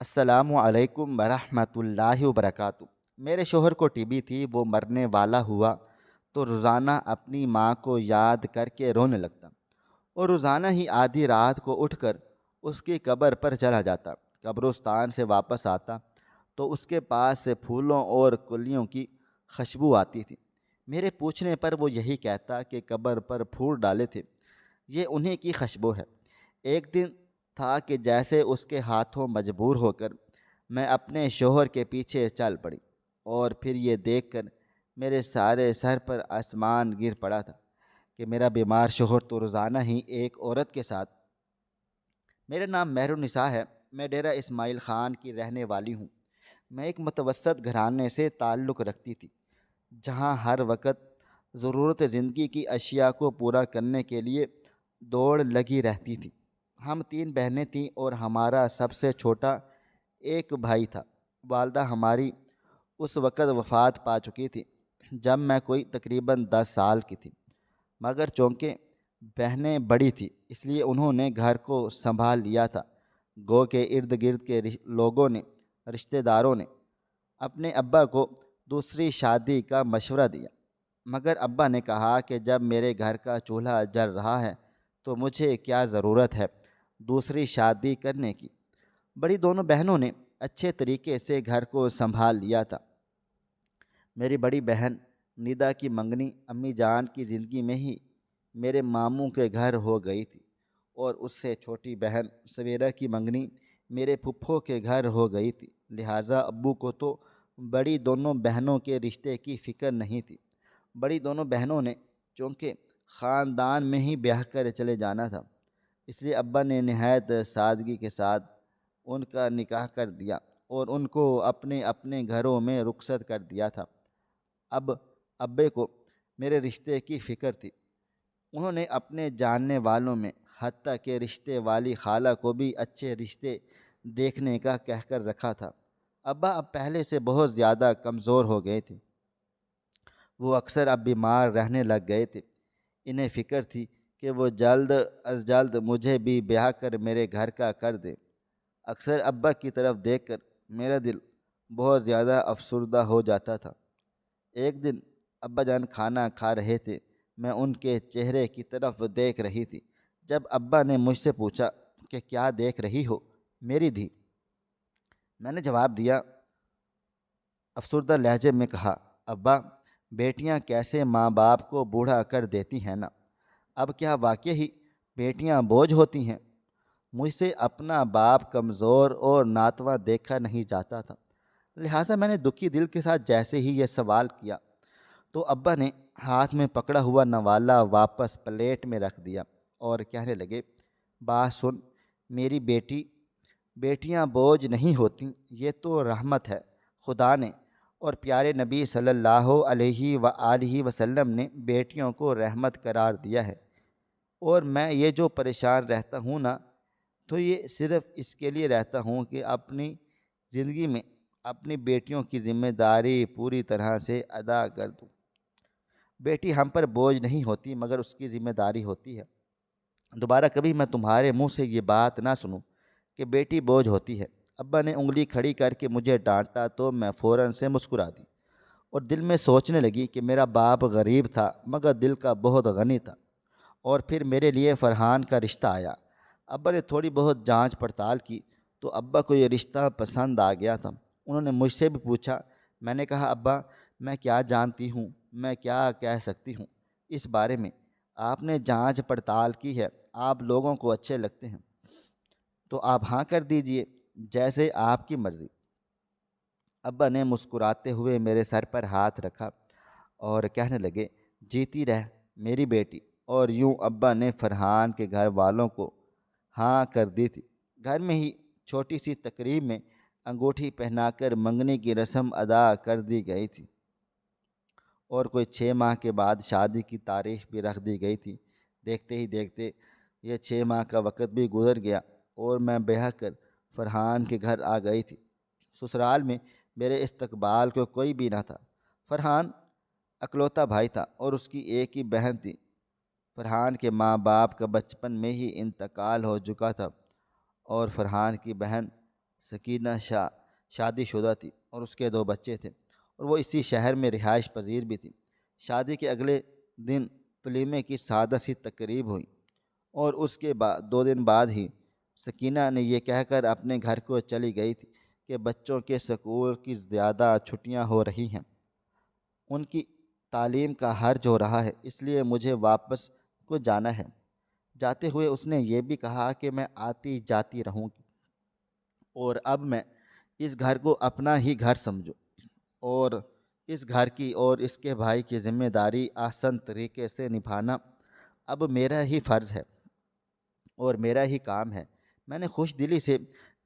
السلام علیکم ورحمۃ اللہ وبرکاتہ۔ میرے شوہر کو ٹی بی تھی، وہ مرنے والا ہوا تو روزانہ اپنی ماں کو یاد کر کے رونے لگتا اور روزانہ ہی آدھی رات کو اٹھ کر اس کی قبر پر چلا جاتا۔ قبرستان سے واپس آتا تو اس کے پاس سے پھولوں اور کلیوں کی خوشبو آتی تھی۔ میرے پوچھنے پر وہ یہی کہتا کہ قبر پر پھول ڈالے تھے، یہ انہیں کی خوشبو ہے۔ ایک دن تھا کہ جیسے اس کے ہاتھوں مجبور ہو کر میں اپنے شوہر کے پیچھے چل پڑی، اور پھر یہ دیکھ کر میرے سارے سر پر آسمان گر پڑا تھا کہ میرا بیمار شوہر تو روزانہ ہی ایک عورت کے ساتھ۔ میرا نام مہر النساء ہے، میں ڈیرہ اسماعیل خان کی رہنے والی ہوں۔ میں ایک متوسط گھرانے سے تعلق رکھتی تھی، جہاں ہر وقت ضرورت زندگی کی اشیاء کو پورا کرنے کے لیے دوڑ لگی رہتی تھی۔ ہم 3 بہنیں تھیں اور ہمارا سب سے چھوٹا ایک بھائی تھا۔ والدہ ہماری اس وقت وفات پا چکی تھی جب میں کوئی تقریباً 10 سال کی تھی، مگر چونکہ بہنیں بڑی تھیں اس لیے انہوں نے گھر کو سنبھال لیا تھا۔ گو کے ارد گرد کے لوگوں نے، رشتہ داروں نے اپنے ابا کو دوسری شادی کا مشورہ دیا، مگر ابا نے کہا کہ جب میرے گھر کا چولہا جل رہا ہے تو مجھے کیا ضرورت ہے دوسری شادی کرنے کی۔ بڑی دونوں بہنوں نے اچھے طریقے سے گھر کو سنبھال لیا تھا۔ میری بڑی بہن ندا کی منگنی امی جان کی زندگی میں ہی میرے ماموں کے گھر ہو گئی تھی، اور اس سے چھوٹی بہن سویرا کی منگنی میرے پھپھو کے گھر ہو گئی تھی۔ لہٰذا ابو کو تو بڑی دونوں بہنوں کے رشتے کی فکر نہیں تھی۔ بڑی دونوں بہنوں نے چونکہ خاندان میں ہی بیاہ کر چلے جانا تھا، اس لیے ابا نے نہایت سادگی کے ساتھ ان کا نکاح کر دیا اور ان کو اپنے اپنے گھروں میں رخصت کر دیا تھا۔ اب ابے کو میرے رشتے کی فکر تھی۔ انہوں نے اپنے جاننے والوں میں حتیٰ کہ رشتے والی خالہ کو بھی اچھے رشتے دیکھنے کا کہہ کر رکھا تھا۔ ابا اب پہلے سے بہت زیادہ کمزور ہو گئے تھے، وہ اکثر اب بیمار رہنے لگ گئے تھے۔ انہیں فکر تھی کہ وہ جلد از جلد مجھے بھی بیاہ کر میرے گھر کا کر دیں۔ اکثر ابا کی طرف دیکھ کر میرا دل بہت زیادہ افسردہ ہو جاتا تھا۔ ایک دن ابا جان کھانا کھا رہے تھے، میں ان کے چہرے کی طرف دیکھ رہی تھی۔ جب ابا نے مجھ سے پوچھا کہ کیا دیکھ رہی ہو میری دھی، میں نے جواب دیا، افسردہ لہجے میں کہا، ابا بیٹیاں کیسے ماں باپ کو بوڑھا کر دیتی ہیں نا، اب کیا واقعی ہی بیٹیاں بوجھ ہوتی ہیں؟ مجھ سے اپنا باپ کمزور اور ناتواں دیکھا نہیں جاتا تھا، لہٰذا میں نے دکھی دل کے ساتھ جیسے ہی یہ سوال کیا تو ابا نے ہاتھ میں پکڑا ہوا نوالا واپس پلیٹ میں رکھ دیا اور کہنے لگے، بات سن میری بیٹی، بیٹیاں بوجھ نہیں ہوتیں، یہ تو رحمت ہے۔ خدا نے اور پیارے نبی صلی اللہ علیہ وآلہ وسلم نے بیٹیوں کو رحمت قرار دیا ہے، اور میں یہ جو پریشان رہتا ہوں نا، تو یہ صرف اس کے لیے رہتا ہوں کہ اپنی زندگی میں اپنی بیٹیوں کی ذمہ داری پوری طرح سے ادا کر دوں۔ بیٹی ہم پر بوجھ نہیں ہوتی مگر اس کی ذمہ داری ہوتی ہے۔ دوبارہ کبھی میں تمہارے منہ سے یہ بات نہ سنوں کہ بیٹی بوجھ ہوتی ہے۔ ابا نے انگلی کھڑی کر کے مجھے ڈانٹا تو میں فوراً سے مسکرا دی، اور دل میں سوچنے لگی کہ میرا باپ غریب تھا مگر دل کا بہت غنی تھا۔ اور پھر میرے لیے فرحان کا رشتہ آیا۔ ابا نے تھوڑی بہت جانچ پڑتال کی تو ابا کو یہ رشتہ پسند آ گیا تھا۔ انہوں نے مجھ سے بھی پوچھا۔ میں نے کہا، ابا میں کیا جانتی ہوں، میں کیا کہہ سکتی ہوں اس بارے میں، آپ نے جانچ پڑتال کی ہے، آپ لوگوں کو اچھے لگتے ہیں تو آپ ہاں کر دیجئے، جیسے آپ کی مرضی۔ ابا نے مسکراتے ہوئے میرے سر پر ہاتھ رکھا اور کہنے لگے، جیتی رہ میری بیٹی۔ اور یوں ابا نے فرحان کے گھر والوں کو ہاں کر دی تھی۔ گھر میں ہی چھوٹی سی تقریب میں انگوٹھی پہنا کر منگنی کی رسم ادا کر دی گئی تھی، اور کوئی 6 ماہ کے بعد شادی کی تاریخ بھی رکھ دی گئی تھی۔ دیکھتے ہی دیکھتے یہ 6 ماہ کا وقت بھی گزر گیا اور میں بیاہ کر فرحان کے گھر آ گئی تھی۔ سسرال میں میرے استقبال کو کوئی بھی نہ تھا۔ فرحان اکلوتا بھائی تھا اور اس کی ایک ہی بہن تھی۔ فرحان کے ماں باپ کا بچپن میں ہی انتقال ہو چکا تھا، اور فرحان کی بہن سکینہ شادی شدہ تھی اور اس کے 2 بچے تھے، اور وہ اسی شہر میں رہائش پذیر بھی تھی۔ شادی کے اگلے دن ولیمے کی سادہ سی تقریب ہوئی، اور اس کے بعد 2 دن بعد ہی سکینہ نے یہ کہہ کر اپنے گھر کو چلی گئی تھی کہ بچوں کے اسکول کی زیادہ چھٹیاں ہو رہی ہیں، ان کی تعلیم کا حرج ہو رہا ہے، اس لیے مجھے واپس کو جانا ہے۔ جاتے ہوئے اس نے یہ بھی کہا کہ میں آتی جاتی رہوں گی، اور اب میں اس گھر کو اپنا ہی گھر سمجھو، اور اس گھر کی اور اس کے بھائی کی ذمہ داری آسن طریقے سے نبھانا اب میرا ہی فرض ہے اور میرا ہی کام ہے۔ میں نے خوش دلی سے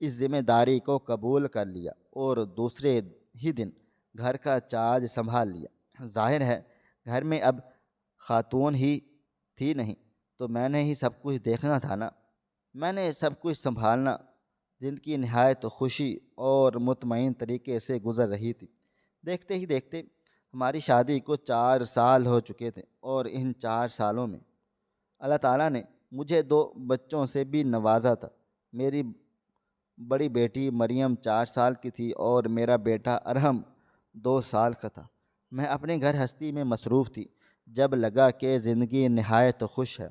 اس ذمہ داری کو قبول کر لیا اور دوسرے ہی دن گھر کا چارج سنبھال لیا۔ ظاہر ہے گھر میں اب خاتون ہی تھی نہیں، تو میں نے ہی سب کچھ دیکھنا تھا نا، میں نے سب کچھ سنبھالنا۔ زندگی نہایت خوشی اور مطمئن طریقے سے گزر رہی تھی۔ دیکھتے ہی دیکھتے ہماری شادی کو 4 سال ہو چکے تھے، اور ان 4 سالوں میں اللہ تعالیٰ نے مجھے 2 بچوں سے بھی نوازا تھا۔ میری بڑی بیٹی مریم 4 سال کی تھی اور میرا بیٹا ارحم 2 سال کا تھا۔ میں اپنے گھر ہستی میں مصروف تھی۔ جب لگا کہ زندگی نہایت خوش ہے،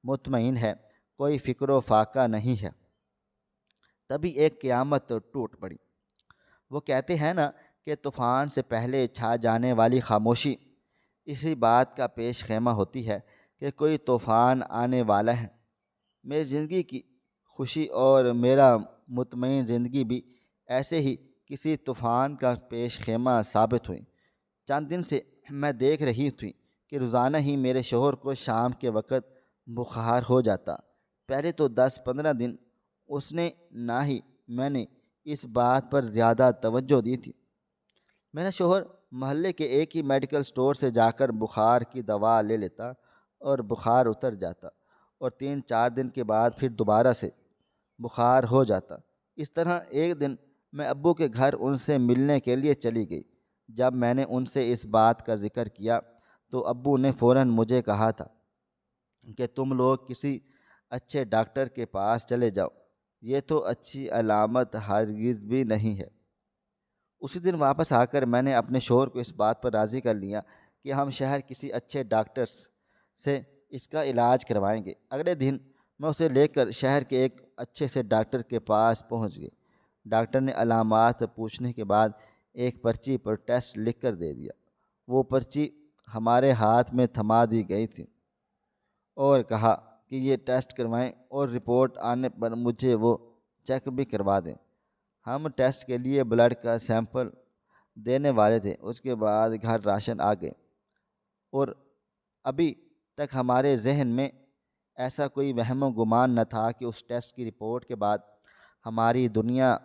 مطمئن ہے، کوئی فکر و فاقہ نہیں ہے، تبھی ایک قیامت ٹوٹ پڑی۔ وہ کہتے ہیں نا کہ طوفان سے پہلے چھا جانے والی خاموشی اسی بات کا پیش خیمہ ہوتی ہے کہ کوئی طوفان آنے والا ہے۔ میری زندگی کی خوشی اور میرا مطمئن زندگی بھی ایسے ہی کسی طوفان کا پیش خیمہ ثابت ہوئی۔ چند دن سے میں دیکھ رہی تھی کہ روزانہ ہی میرے شوہر کو شام کے وقت بخار ہو جاتا۔ پہلے تو 10-15 دن اس نے نہ ہی میں نے اس بات پر زیادہ توجہ دی تھی۔ میرا شوہر محلے کے ایک ہی میڈیکل سٹور سے جا کر بخار کی دوا لے لیتا اور بخار اتر جاتا، اور 3-4 دن کے بعد پھر دوبارہ سے بخار ہو جاتا۔ اس طرح ایک دن میں ابو کے گھر ان سے ملنے کے لیے چلی گئی۔ جب میں نے ان سے اس بات کا ذکر کیا تو ابو نے فوراً مجھے کہا تھا کہ تم لوگ کسی اچھے ڈاکٹر کے پاس چلے جاؤ، یہ تو اچھی علامت ہرگز بھی نہیں ہے۔ اسی دن واپس آ کر میں نے اپنے شوہر کو اس بات پر راضی کر لیا کہ ہم شہر کسی اچھے ڈاکٹر سے اس کا علاج کروائیں گے۔ اگلے دن میں اسے لے کر شہر کے ایک اچھے سے ڈاکٹر کے پاس پہنچ گئی۔ ڈاکٹر نے علامات پوچھنے کے بعد ایک پرچی پر ٹیسٹ لکھ کر دے دیا۔ وہ پرچی ہمارے ہاتھ میں تھما دی گئی تھی اور کہا کہ یہ ٹیسٹ کروائیں اور رپورٹ آنے پر مجھے وہ چیک بھی کروا دیں۔ ہم ٹیسٹ کے لیے بلڈ کا سیمپل دینے والے تھے۔ اس کے بعد گھر راشن آ گئے، اور ابھی تک ہمارے ذہن میں ایسا کوئی وہم و گمان نہ تھا کہ اس ٹیسٹ کی رپورٹ کے بعد ہماری دنیا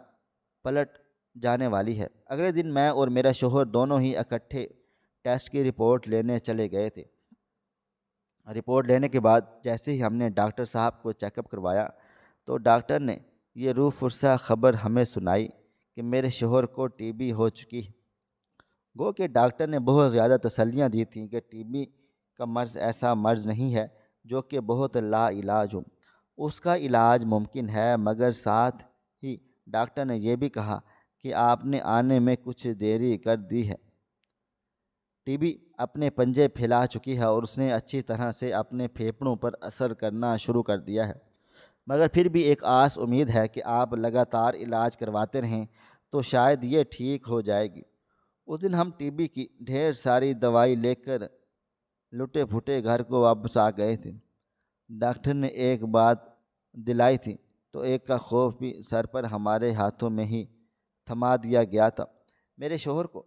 پلٹ جانے والی ہے۔ اگلے دن میں اور میرا شوہر دونوں ہی اکٹھے ٹیسٹ کی رپورٹ لینے چلے گئے تھے۔ رپورٹ لینے کے بعد جیسے ہی ہم نے ڈاکٹر صاحب کو چیک اپ کروایا تو ڈاکٹر نے یہ روح فرسا خبر ہمیں سنائی کہ میرے شوہر کو ٹی بی ہو چکی ہے۔ گو کہ ڈاکٹر نے بہت زیادہ تسلیاں دی تھیں کہ ٹی بی کا مرض ایسا مرض نہیں ہے جو کہ بہت لا علاج ہو، اس کا علاج ممکن ہے، مگر ساتھ ہی ڈاکٹر نے یہ بھی کہا کہ آپ نے آنے میں کچھ دیری کر دی ہے۔ ٹی بی اپنے پنجے پھیلا چکی ہے اور اس نے اچھی طرح سے اپنے پھیپھڑوں پر اثر کرنا شروع کر دیا ہے، مگر پھر بھی ایک آس امید ہے کہ آپ لگاتار علاج کرواتے رہیں تو شاید یہ ٹھیک ہو جائے گی۔ اس دن ہم ٹی بی کی ڈھیر ساری دوائی لے کر لٹے پھٹے گھر کو واپس آ گئے تھے۔ ڈاکٹر نے ایک بات دلائی تھی تو ایک کا خوف بھی سر پر ہمارے ہاتھوں میں ہی تھما دیا گیا تھا۔ میرے شوہر کو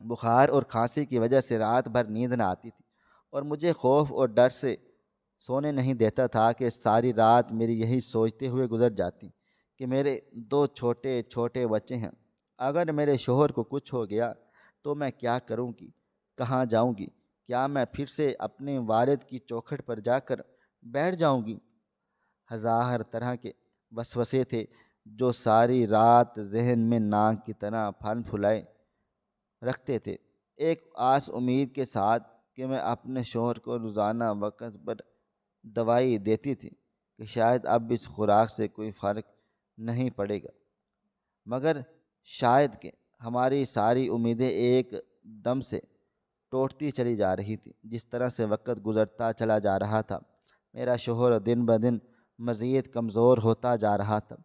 بخار اور کھانسی کی وجہ سے رات بھر نیند نہ آتی تھی، اور مجھے خوف اور ڈر سے سونے نہیں دیتا تھا کہ ساری رات میری یہی سوچتے ہوئے گزر جاتی کہ میرے 2 چھوٹے چھوٹے بچے ہیں، اگر میرے شوہر کو کچھ ہو گیا تو میں کیا کروں گی، کہاں جاؤں گی، کیا میں پھر سے اپنے والد کی چوکھٹ پر جا کر بیٹھ جاؤں گی۔ ہزار طرح کے وسوسے تھے جو ساری رات ذہن میں ناگ کی طرح پھل پھلائے رکھتے تھے، ایک آس امید کے ساتھ کہ میں اپنے شوہر کو روزانہ وقت پر دوائی دیتی تھی کہ شاید اب اس خوراک سے کوئی فرق نہیں پڑے گا۔ مگر شاید کہ ہماری ساری امیدیں ایک دم سے ٹوٹتی چلی جا رہی تھی۔ جس طرح سے وقت گزرتا چلا جا رہا تھا، میرا شوہر دن بدن مزید کمزور ہوتا جا رہا تھا۔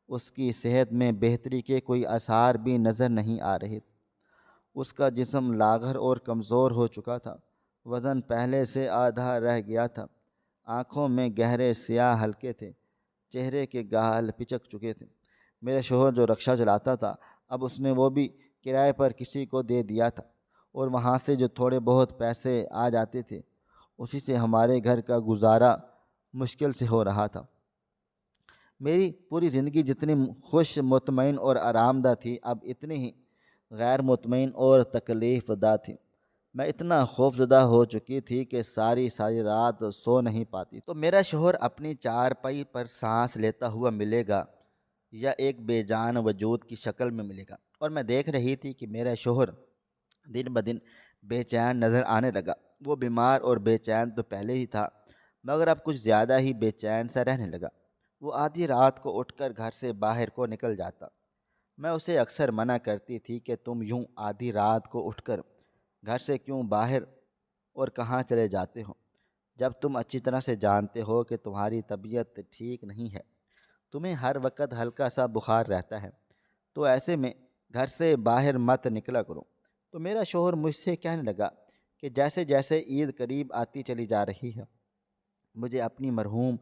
اس کی صحت میں بہتری کے کوئی آثار بھی نظر نہیں آ رہے تھے۔ اس کا جسم لاغر اور کمزور ہو چکا تھا، وزن پہلے سے آدھا رہ گیا تھا، آنکھوں میں گہرے سیاہ حلقے تھے، چہرے کے گال پچک چکے تھے۔ میرا شوہر جو رکشہ چلاتا تھا، اب اس نے وہ بھی کرائے پر کسی کو دے دیا تھا، اور وہاں سے جو تھوڑے بہت پیسے آ جاتے تھے اسی سے ہمارے گھر کا گزارا مشکل سے ہو رہا تھا۔ میری پوری زندگی جتنی خوش مطمئن اور آرام دہ تھی، اب اتنی ہی غیر مطمئن اور تکلیف دہ تھی۔ میں اتنا خوفزدہ ہو چکی تھی کہ ساری ساری رات سو نہیں پاتی۔ تو میرا شوہر اپنی چارپائی پر سانس لیتا ہوا ملے گا یا ایک بے جان وجود کی شکل میں ملے گا؟ اور میں دیکھ رہی تھی کہ میرا شوہر دن بدن بے چین نظر آنے لگا۔ وہ بیمار اور بے چین تو پہلے ہی تھا، مگر اب کچھ زیادہ ہی بے چین سا رہنے لگا۔ وہ آدھی رات کو اٹھ کر گھر سے باہر کو نکل جاتا۔ میں اسے اکثر منع کرتی تھی کہ تم یوں آدھی رات کو اٹھ کر گھر سے کیوں باہر اور کہاں چلے جاتے ہو، جب تم اچھی طرح سے جانتے ہو کہ تمہاری طبیعت ٹھیک نہیں ہے، تمہیں ہر وقت ہلکا سا بخار رہتا ہے، تو ایسے میں گھر سے باہر مت نکلا کرو۔ تو میرا شوہر مجھ سے کہنے لگا کہ جیسے جیسے عید قریب آتی چلی جا رہی ہے، مجھے اپنی مرحوم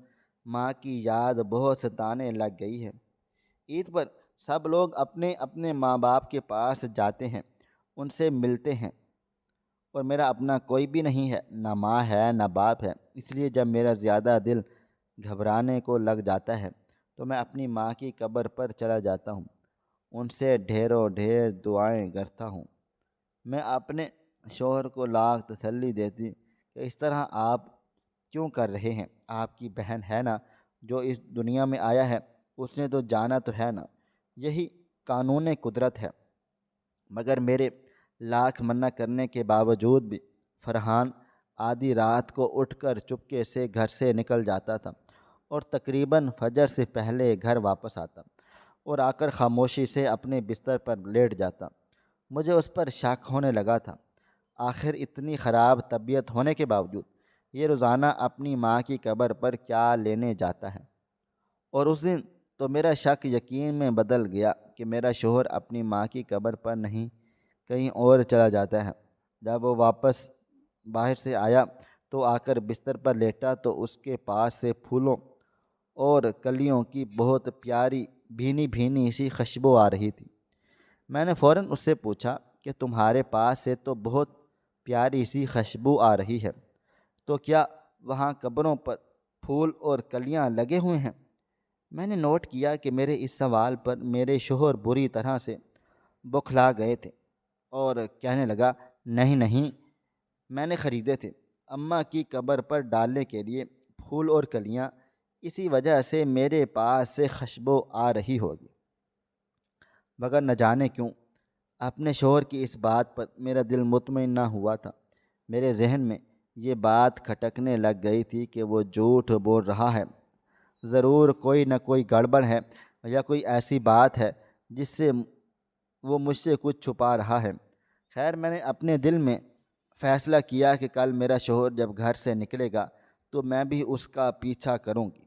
ماں کی یاد بہت ستانے لگ گئی ہے۔ عید پر سب لوگ اپنے اپنے ماں باپ کے پاس جاتے ہیں، ان سے ملتے ہیں، اور میرا اپنا کوئی بھی نہیں ہے، نہ ماں ہے نہ باپ ہے۔ اس لیے جب میرا زیادہ دل گھبرانے کو لگ جاتا ہے تو میں اپنی ماں کی قبر پر چلا جاتا ہوں، ان سے ڈھیروں ڈھیر دعائیں کرتا ہوں۔ میں اپنے شوہر کو لاکھ تسلی دیتی کہ اس طرح آپ کیوں کر رہے ہیں؟ آپ کی بہن ہے نا جو اس دنیا میں آیا ہے، اس نے تو جانا تو ہے نا، یہی قانون قدرت ہے۔ مگر میرے لاکھ منع کرنے کے باوجود بھی فرحان آدھی رات کو اٹھ کر چپکے سے گھر سے نکل جاتا تھا، اور تقریباً فجر سے پہلے گھر واپس آتا، اور آ کر خاموشی سے اپنے بستر پر لیٹ جاتا۔ مجھے اس پر شک ہونے لگا تھا، آخر اتنی خراب طبیعت ہونے کے باوجود یہ روزانہ اپنی ماں کی قبر پر کیا لینے جاتا ہے؟ اور اس دن تو میرا شک یقین میں بدل گیا کہ میرا شوہر اپنی ماں کی قبر پر نہیں، کہیں اور چلا جاتا ہے۔ جب وہ واپس باہر سے آیا تو آ کر بستر پر لیٹا تو اس کے پاس سے پھولوں اور کلیوں کی بہت پیاری بھینی بھینی سی خوشبو آ رہی تھی۔ میں نے فوراً اس سے پوچھا کہ تمہارے پاس سے تو بہت پیاری سی خوشبو آ رہی ہے، تو کیا وہاں قبروں پر پھول اور کلیاں لگے ہوئے ہیں؟ میں نے نوٹ کیا کہ میرے اس سوال پر میرے شوہر بری طرح سے بوکھلا گئے تھے، اور کہنے لگا، نہیں نہیں، میں نے خریدے تھے اماں کی قبر پر ڈالنے کے لیے پھول اور کلیاں، اسی وجہ سے میرے پاس سے خوشبو آ رہی ہوگی۔ مگر نہ جانے کیوں اپنے شوہر کی اس بات پر میرا دل مطمئن نہ ہوا تھا۔ میرے ذہن میں یہ بات کھٹکنے لگ گئی تھی کہ وہ جھوٹ بول رہا ہے، ضرور کوئی نہ کوئی گڑبڑ ہے، یا کوئی ایسی بات ہے جس سے وہ مجھ سے کچھ چھپا رہا ہے۔ خیر، میں نے اپنے دل میں فیصلہ کیا کہ کل میرا شوہر جب گھر سے نکلے گا تو میں بھی اس کا پیچھا کروں گی،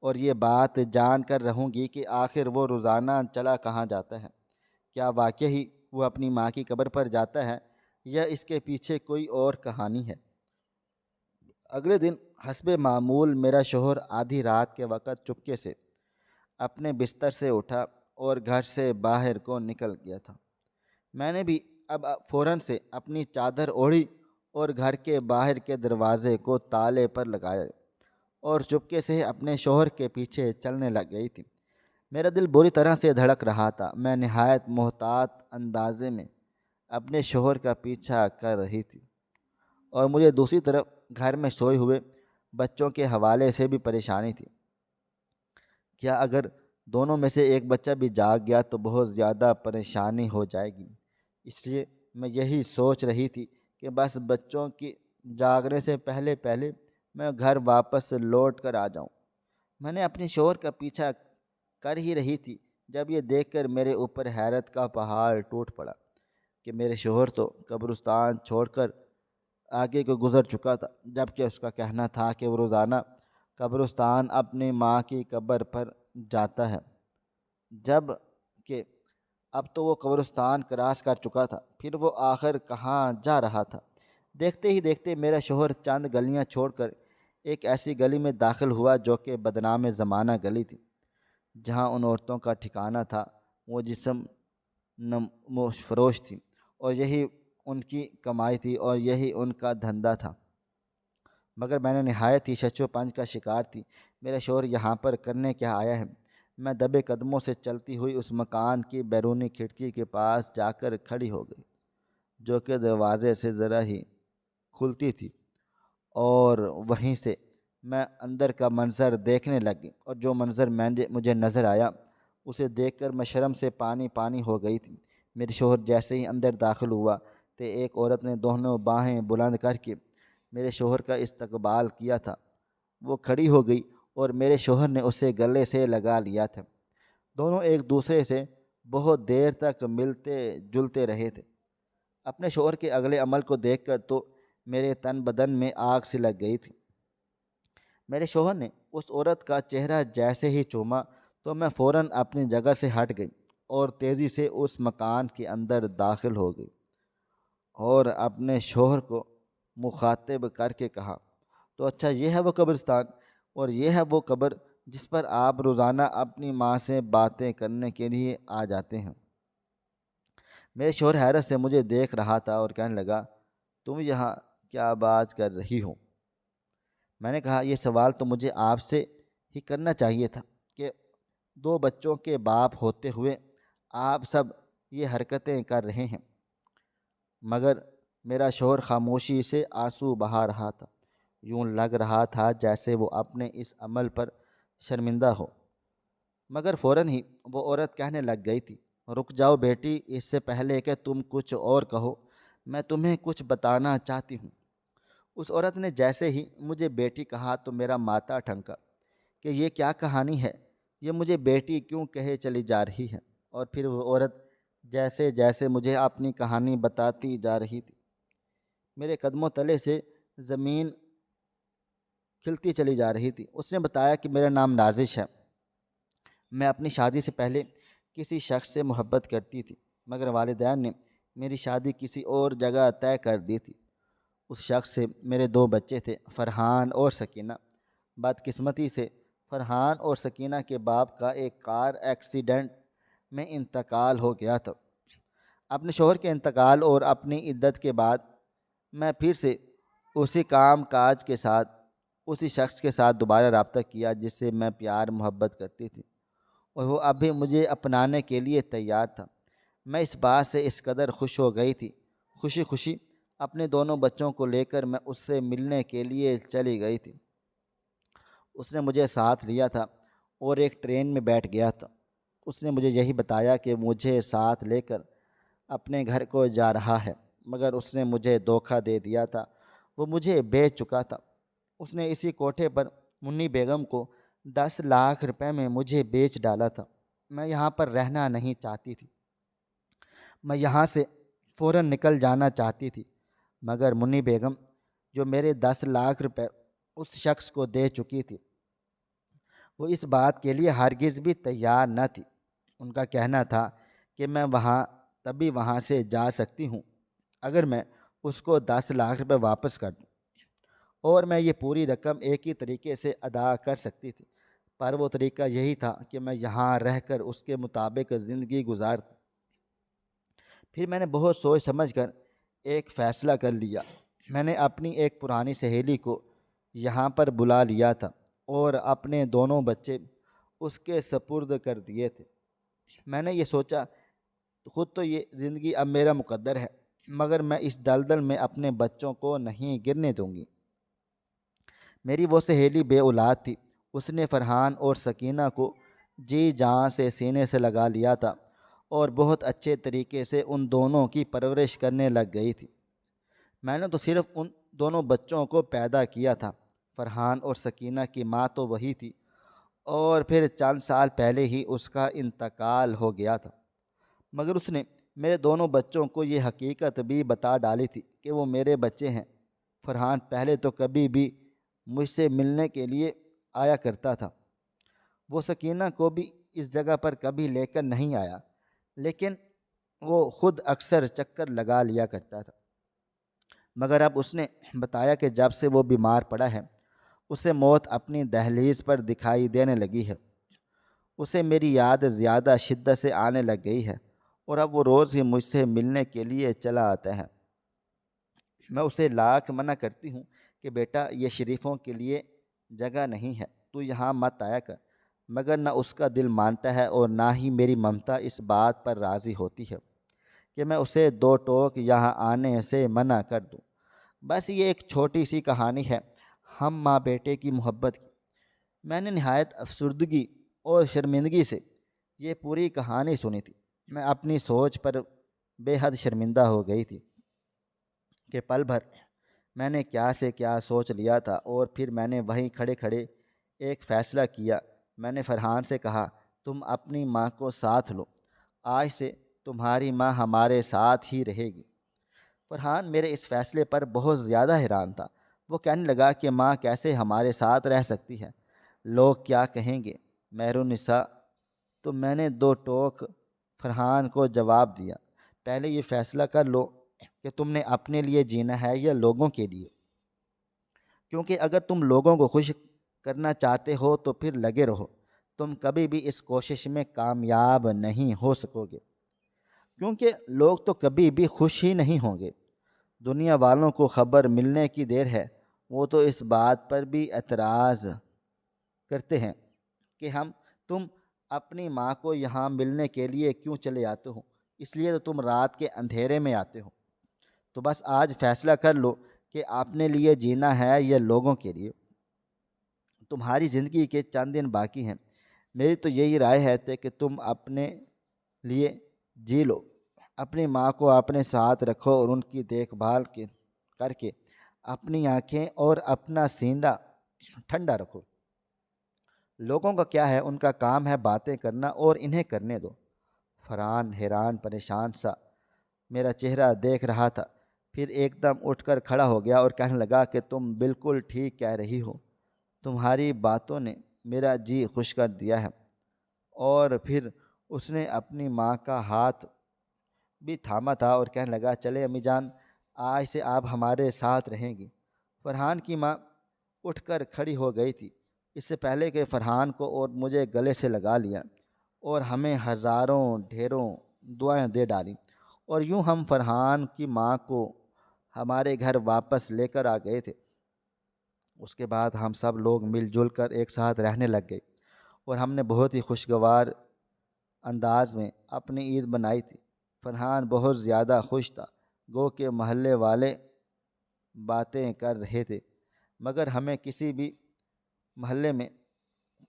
اور یہ بات جان کر رہوں گی کہ آخر وہ روزانہ چلا کہاں جاتا ہے۔ کیا واقعی وہ اپنی ماں کی قبر پر جاتا ہے، یا اس کے پیچھے کوئی اور کہانی ہے؟ اگلے دن حسب معمول میرا شوہر آدھی رات کے وقت چپکے سے اپنے بستر سے اٹھا اور گھر سے باہر کو نکل گیا تھا۔ میں نے بھی اب فوراً سے اپنی چادر اوڑھی اور گھر کے باہر کے دروازے کو تالے پر لگایا، اور چپکے سے اپنے شوہر کے پیچھے چلنے لگ گئی تھی۔ میرا دل بری طرح سے دھڑک رہا تھا۔ میں نہایت محتاط اندازے میں اپنے شوہر کا پیچھا کر رہی تھی، اور مجھے دوسری طرف گھر میں سوئے ہوئے بچوں کے حوالے سے بھی پریشانی تھی۔ کیا اگر دونوں میں سے ایک بچہ بھی جاگ گیا تو بہت زیادہ پریشانی ہو جائے گی۔ اس لیے میں یہی سوچ رہی تھی کہ بس بچوں کی جاگنے سے پہلے پہلے میں گھر واپس لوٹ کر آ جاؤں۔ میں نے اپنے شوہر کا پیچھا کر ہی رہی تھی جب یہ دیکھ کر میرے اوپر حیرت کا پہاڑ ٹوٹ پڑا کہ میرے شوہر تو قبرستان چھوڑ کر آگے کو گزر چکا تھا، جبکہ اس کا کہنا تھا کہ وہ روزانہ قبرستان اپنی ماں کی قبر پر جاتا ہے، جب کہ اب تو وہ قبرستان کراس کر چکا تھا، پھر وہ آخر کہاں جا رہا تھا۔ دیکھتے ہی دیکھتے میرا شوہر چند گلیاں چھوڑ کر ایک ایسی گلی میں داخل ہوا جو کہ بدنام زمانہ گلی تھی، جہاں ان عورتوں کا ٹھکانہ تھا۔ وہ جسم نموش فروش تھی، اور یہی ان کی کمائی تھی اور یہی ان کا دھندا تھا، مگر میں نے نہایت ہی شچ و پنج کا شکار تھی۔ میرا شوہر یہاں پر کرنے کیا آیا ہے؟ میں دبے قدموں سے چلتی ہوئی اس مکان کی بیرونی کھڑکی کے پاس جا کر کھڑی ہو گئی، جو کہ دروازے سے ذرا ہی کھلتی تھی، اور وہیں سے میں اندر کا منظر دیکھنے لگی، اور جو منظر مجھے نظر آیا اسے دیکھ کر میں شرم سے پانی پانی ہو گئی تھی۔ میرے شوہر جیسے ہی اندر داخل ہوا تو ایک عورت نے دونوں باہیں بلند کر کے میرے شوہر کا استقبال کیا تھا۔ وہ کھڑی ہو گئی اور میرے شوہر نے اسے گلے سے لگا لیا تھا۔ دونوں ایک دوسرے سے بہت دیر تک ملتے جلتے رہے تھے۔ اپنے شوہر کے اگلے عمل کو دیکھ کر تو میرے تن بدن میں آگ سی لگ گئی تھی۔ میرے شوہر نے اس عورت کا چہرہ جیسے ہی چوما تو میں فوراً اپنی جگہ سے ہٹ گئی اور تیزی سے اس مکان کے اندر داخل ہو گئی، اور اپنے شوہر کو مخاطب کر کے کہا، تو اچھا یہ ہے وہ قبرستان، اور یہ ہے وہ قبر جس پر آپ روزانہ اپنی ماں سے باتیں کرنے کے لیے آ جاتے ہیں؟ میرے شوہر حیرت سے مجھے دیکھ رہا تھا اور کہنے لگا، تم یہاں کیا بات کر رہی ہو؟ میں نے کہا، یہ سوال تو مجھے آپ سے ہی کرنا چاہیے تھا کہ دو بچوں کے باپ ہوتے ہوئے آپ سب یہ حرکتیں کر رہے ہیں، مگر میرا شوہر خاموشی سے آنسو بہا رہا تھا۔ یوں لگ رہا تھا جیسے وہ اپنے اس عمل پر شرمندہ ہو، مگر فوراً ہی وہ عورت کہنے لگ گئی تھی، رک جاؤ بیٹی، اس سے پہلے کہ تم کچھ اور کہو میں تمہیں کچھ بتانا چاہتی ہوں۔ اس عورت نے جیسے ہی مجھے بیٹی کہا تو میرا ماتھا ٹھنکا کہ یہ کیا کہانی ہے، یہ مجھے بیٹی کیوں کہے چلی جا رہی ہے؟ اور پھر وہ عورت جیسے جیسے مجھے اپنی کہانی بتاتی جا رہی تھی، میرے قدموں تلے سے زمین کھلتی چلی جا رہی تھی۔ اس نے بتایا کہ میرا نام نازش ہے، میں اپنی شادی سے پہلے کسی شخص سے محبت کرتی تھی، مگر والدین نے میری شادی کسی اور جگہ طے کر دی تھی۔ اس شخص سے میرے دو بچے تھے، فرحان اور سکینہ۔ بدقسمتی سے فرحان اور سکینہ کے باپ کا ایک کار ایکسیڈنٹ میں انتقال ہو گیا تھا۔ اپنے شوہر کے انتقال اور اپنی عدت کے بعد میں پھر سے اسی کام کاج کے ساتھ اسی شخص کے ساتھ دوبارہ رابطہ کیا جس سے میں پیار محبت کرتی تھی، اور وہ اب بھی مجھے اپنانے کے لیے تیار تھا۔ میں اس بات سے اس قدر خوش ہو گئی تھی، خوشی خوشی اپنے دونوں بچوں کو لے کر میں اس سے ملنے کے لیے چلی گئی تھی۔ اس نے مجھے ساتھ لیا تھا اور ایک ٹرین میں بیٹھ گیا تھا۔ اس نے مجھے یہی بتایا کہ مجھے ساتھ لے کر اپنے گھر کو جا رہا ہے، مگر اس نے مجھے دھوکہ دے دیا تھا، وہ مجھے بیچ چکا تھا۔ اس نے اسی کوٹھے پر منی بیگم کو 10 لاکھ روپے میں مجھے بیچ ڈالا تھا۔ میں یہاں پر رہنا نہیں چاہتی تھی، میں یہاں سے فوراً نکل جانا چاہتی تھی، مگر منی بیگم جو میرے 10 لاکھ روپے اس شخص کو دے چکی تھی، وہ اس بات کے لیے ہرگز بھی تیار نہ تھی۔ ان کا کہنا تھا کہ میں تبھی وہاں سے جا سکتی ہوں اگر میں اس کو 10 لاکھ روپے واپس کر دوں، اور میں یہ پوری رقم ایک ہی طریقے سے ادا کر سکتی تھی، پر وہ طریقہ یہی تھا کہ میں یہاں رہ کر اس کے مطابق زندگی گزارتی۔ پھر میں نے بہت سوچ سمجھ کر ایک فیصلہ کر لیا۔ میں نے اپنی ایک پرانی سہیلی کو یہاں پر بلا لیا تھا اور اپنے دونوں بچے اس کے سپرد کر دیے تھے۔ میں نے یہ سوچا، خود تو یہ زندگی اب میرا مقدر ہے، مگر میں اس دلدل میں اپنے بچوں کو نہیں گرنے دوں گی۔ میری وہ سہیلی بے اولاد تھی، اس نے فرحان اور سکینہ کو جی جان سے سینے سے لگا لیا تھا اور بہت اچھے طریقے سے ان دونوں کی پرورش کرنے لگ گئی تھی۔ میں نے تو صرف ان دونوں بچوں کو پیدا کیا تھا، فرحان اور سکینہ کی ماں تو وہی تھی، اور پھر چند سال پہلے ہی اس کا انتقال ہو گیا تھا، مگر اس نے میرے دونوں بچوں کو یہ حقیقت بھی بتا ڈالی تھی کہ وہ میرے بچے ہیں۔ فرحان پہلے تو کبھی بھی مجھ سے ملنے کے لیے آیا کرتا تھا، وہ سکینہ کو بھی اس جگہ پر کبھی لے کر نہیں آیا، لیکن وہ خود اکثر چکر لگا لیا کرتا تھا۔ مگر اب اس نے بتایا کہ جب سے وہ بیمار پڑا ہے اسے موت اپنی دہلیز پر دکھائی دینے لگی ہے، اسے میری یاد زیادہ شدت سے آنے لگ گئی ہے اور اب وہ روز ہی مجھ سے ملنے کے لیے چلا آتا ہے۔ میں اسے لاکھ منع کرتی ہوں کہ بیٹا یہ شریفوں کے لیے جگہ نہیں ہے، تو یہاں مت آیا کر، مگر نہ اس کا دل مانتا ہے اور نہ ہی میری ممتا اس بات پر راضی ہوتی ہے کہ میں اسے دو ٹوک یہاں آنے سے منع کر دوں۔ بس یہ ایک چھوٹی سی کہانی ہے ہم ماں بیٹے کی محبت کی۔ میں نے نہایت افسردگی اور شرمندگی سے یہ پوری کہانی سنی تھی۔ میں اپنی سوچ پر بے حد شرمندہ ہو گئی تھی کہ پل بھر میں نے کیا سے کیا سوچ لیا تھا، اور پھر میں نے وہیں کھڑے کھڑے ایک فیصلہ کیا۔ میں نے فرحان سے کہا تم اپنی ماں کو ساتھ لو، آج سے تمہاری ماں ہمارے ساتھ ہی رہے گی۔ فرحان میرے اس فیصلے پر بہت زیادہ حیران تھا۔ وہ کہنے لگا کہ ماں کیسے ہمارے ساتھ رہ سکتی ہے، لوگ کیا کہیں گے، مہر النساء۔ تو میں نے دو ٹوک فرحان کو جواب دیا، پہلے یہ فیصلہ کر لو کہ تم نے اپنے لیے جینا ہے یا لوگوں کے لیے، کیونکہ اگر تم لوگوں کو خوش کرنا چاہتے ہو تو پھر لگے رہو، تم کبھی بھی اس کوشش میں کامیاب نہیں ہو سکو گے، کیونکہ لوگ تو کبھی بھی خوش ہی نہیں ہوں گے۔ دنیا والوں کو خبر ملنے کی دیر ہے، وہ تو اس بات پر بھی اعتراض کرتے ہیں کہ تم اپنی ماں کو یہاں ملنے کے لیے کیوں چلے آتے ہو، اس لیے تو تم رات کے اندھیرے میں آتے ہو۔ تو بس آج فیصلہ کر لو کہ اپنے لیے جینا ہے یا لوگوں کے لیے۔ تمہاری زندگی کے چند دن باقی ہیں، میری تو یہی رائے ہے کہ تم اپنے لیے جی لو، اپنی ماں کو اپنے ساتھ رکھو اور ان کی دیکھ بھال کر کے اپنی آنکھیں اور اپنا سینہ ٹھنڈا رکھو۔ لوگوں کا کیا ہے، ان کا کام ہے باتیں کرنا، اور انہیں کرنے دو۔ فرحان حیران پریشان سا میرا چہرہ دیکھ رہا تھا، پھر ایک دم اٹھ کر کھڑا ہو گیا اور کہنے لگا کہ تم بالکل ٹھیک کہہ رہی ہو، تمہاری باتوں نے میرا جی خوش کر دیا ہے۔ اور پھر اس نے اپنی ماں کا ہاتھ بھی تھاما تھا اور کہنے لگا چلے امی جان، آج سے آپ ہمارے ساتھ رہیں گی۔ فرحان کی ماں اٹھ کر کھڑی ہو گئی تھی، اس سے پہلے کہ فرحان کو اور مجھے گلے سے لگا لیا اور ہمیں ہزاروں ڈھیروں دعائیں دے ڈالیں، اور یوں ہم فرحان کی ماں کو ہمارے گھر واپس لے کر آ گئے تھے۔ اس کے بعد ہم سب لوگ مل جل کر ایک ساتھ رہنے لگ گئے اور ہم نے بہت ہی خوشگوار انداز میں اپنی عید منائی تھی۔ فرحان بہت زیادہ خوش تھا، گو کہ محلے والے باتیں کر رہے تھے، مگر ہمیں کسی بھی محلے میں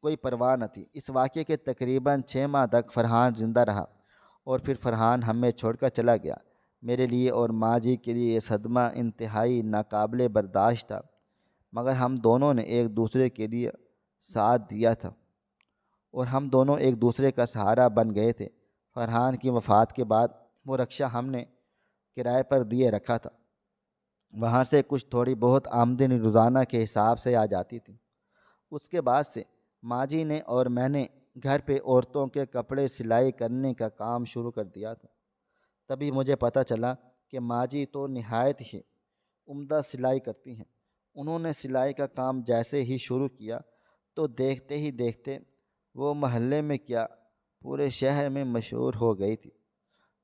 کوئی پرواہ نہ تھی۔ اس واقعے کے تقریباً 6 ماہ تک فرحان زندہ رہا اور پھر فرحان ہمیں چھوڑ کر چلا گیا۔ میرے لیے اور ماں جی کے لیے یہ صدمہ انتہائی ناقابل برداشت تھا، مگر ہم دونوں نے ایک دوسرے کے لیے ساتھ دیا تھا اور ہم دونوں ایک دوسرے کا سہارا بن گئے تھے۔ فرحان کی وفات کے بعد وہ رکشہ ہم نے کرائے پر دیے رکھا تھا، وہاں سے کچھ تھوڑی بہت آمدنی روزانہ کے حساب سے آ جاتی تھی۔ اس کے بعد سے ماں جی نے اور میں نے گھر پہ عورتوں کے کپڑے سلائی کرنے کا کام شروع کر دیا تھا۔ تبھی مجھے پتہ چلا کہ ماں جی تو نہایت ہی عمدہ سلائی کرتی ہیں۔ انہوں نے سلائی کا کام جیسے ہی شروع کیا تو دیکھتے ہی دیکھتے وہ محلے میں کیا پورے شہر میں مشہور ہو گئی تھی۔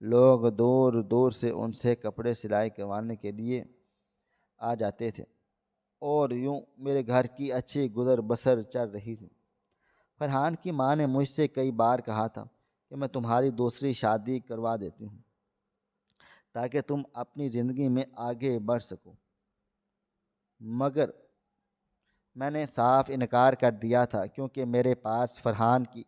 لوگ دور دور سے ان سے کپڑے سلائی کروانے کے لیے آ جاتے تھے اور یوں میرے گھر کی اچھی گزر بسر چل رہی تھی۔ فرحان کی ماں نے مجھ سے کئی بار کہا تھا کہ میں تمہاری دوسری شادی کروا دیتی ہوں تاکہ تم اپنی زندگی میں آگے بڑھ سکو، مگر میں نے صاف انکار کر دیا تھا، کیونکہ میرے پاس فرحان کی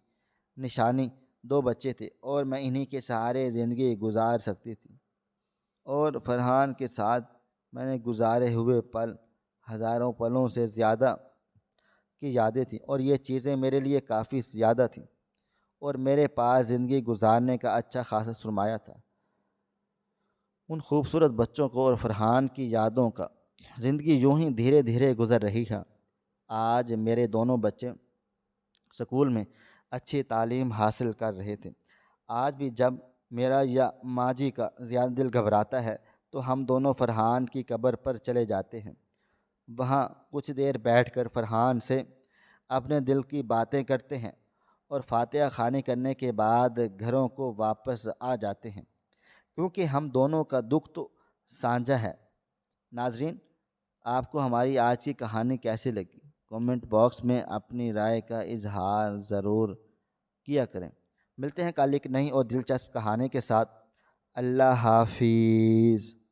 نشانی 2 بچے تھے اور میں انہی کے سہارے زندگی گزار سکتی تھی، اور فرحان کے ساتھ میں نے گزارے ہوئے پل ہزاروں پلوں سے زیادہ کی یادیں تھیں اور یہ چیزیں میرے لیے کافی زیادہ تھیں اور میرے پاس زندگی گزارنے کا اچھا خاصا سرمایہ تھا۔ ان خوبصورت بچوں کو اور فرحان کی یادوں کا زندگی یوں ہی دھیرے دھیرے گزر رہی ہے۔ آج میرے دونوں بچے سکول میں اچھی تعلیم حاصل کر رہے تھے۔ آج بھی جب میرا یا ماجی کا زیادہ دل گھبراتا ہے تو ہم دونوں فرحان کی قبر پر چلے جاتے ہیں۔ وہاں کچھ دیر بیٹھ کر فرحان سے اپنے دل کی باتیں کرتے ہیں اور فاتحہ خوانی کرنے کے بعد گھروں کو واپس آ جاتے ہیں، کیونکہ ہم دونوں کا دکھ تو سانجھا ہے۔ ناظرین، آپ کو ہماری آج کی کہانی کیسی لگی؟ کومنٹ باکس میں اپنی رائے کا اظہار ضرور کیا کریں۔ ملتے ہیں کل ایک نئی اور دلچسپ کہانی کے ساتھ۔ اللہ حافظ۔